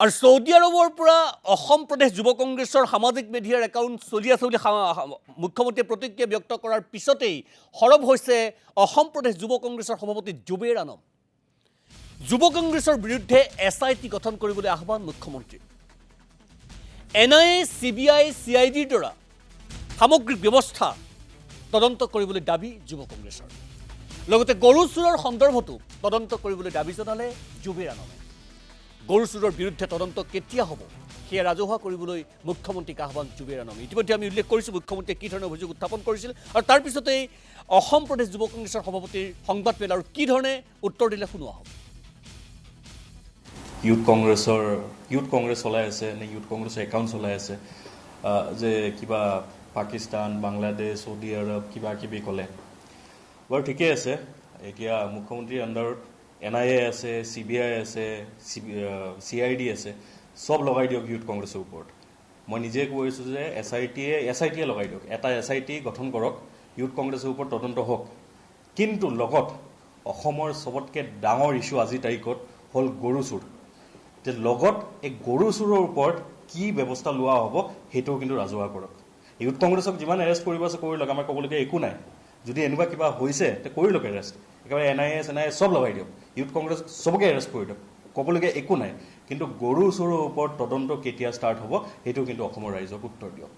আৰু সৌদি আৰবৰ পৰা অসম প্ৰদেশ যুৱ কংগ্ৰেছৰ সামাজিক মিডিয়াৰ একাউণ্ট চলি আছে বুলি মুখ্যমন্ত্ৰীয়ে প্ৰতিক্ৰিয়া ব্যক্ত কৰাৰ পিছতেই সৰব হৈছে অসম প্ৰদেশ যুৱ কংগ্ৰেছৰ সভাপতি জুবেৰ আলম। যুৱ কংগ্ৰেছৰ বিৰুদ্ধে SIT গঠন কৰিবলৈ আহ্বান মুখ্যমন্ত্ৰী। NIA, CBI, CIDৰ দ্বাৰা সামগ্ৰিক ব্যৱস্থা তদন্ত কৰিবলৈ দাবী যুৱ কংগ্ৰেছৰ। লগতে গৰু চুৰৰ সন্দৰ্ভতো তদন্ত কৰিবলৈ দাবী জনালে জুবেৰ আলমে। গৰু চুৰৰ বিৰুদ্ধে তদন্ত কেতিয়া হ'ব সেয়া ৰাজহুৱা কৰিবলৈ মুখ্যমন্ত্ৰীক আহ্বান জুবেৰ আলমে। ইতিমধ্যে আমি উল্লেখ কৰিছোঁ মুখ্যমন্ত্ৰীয়ে কি ধৰণে অভিযোগ উত্থাপন কৰিছিল আৰু তাৰ পিছতেই অসম প্ৰদেশ যুৱ কংগ্ৰেছৰ সভাপতিৰ সংবাদমেল আৰু কি ধৰণে উত্তৰ দিলে শুনোৱা হ'ব। ইউথ কংগ্ৰেছ চলাই আছে নে ইউথ কংগ্ৰেছৰ একাউণ্ট চলাই আছে যে কিবা পাকিস্তান, বাংলাদেশ, সৌদি আৰব কিবা কিবি ক'লে বাৰু ঠিকেই আছে। এতিয়া মুখ্যমন্ত্ৰীৰ আণ্ডাৰত NIA আছে, CBI আছে, CID আছে, চব লগাই দিয়ক ইউথ কংগ্ৰেছৰ ওপৰত। মই নিজে কৈছোঁ যে SIT লগাই দিয়ক, এটা SIT গঠন কৰক, ইউথ কংগ্ৰেছৰ ওপৰত তদন্ত হওক। কিন্তু লগত অসমৰ চবতকৈ ডাঙৰ ইছ্যু আজিৰ তাৰিখত হ'ল গৰু চুৰ। যে লগত এই গৰু চুৰৰ ওপৰত কি ব্যৱস্থা লোৱা হ'ব সেইটোও কিন্তু ৰাজহুৱা কৰক। ইউথ কংগ্ৰেছক যিমান এৰেষ্ট কৰিব আছে কৰি লওক, আমাৰ ক'বলগীয়া একো নাই। যদি এনেকুৱা কিবা হৈছে তে কৰি লওক এৰেষ্ট, একেবাৰে NIA চব লগাই দিয়ক, ইউথ কংগ্ৰেছ চবকে এৰেষ্ট কৰি দিয়ক, ক'বলগীয়া একো নাই। কিন্তু গৰু চুৰৰ ওপৰত তদন্ত কেতিয়া ষ্টাৰ্ট হ'ব সেইটো কিন্তু অসমৰ ৰাইজক উত্তৰ দিয়ক।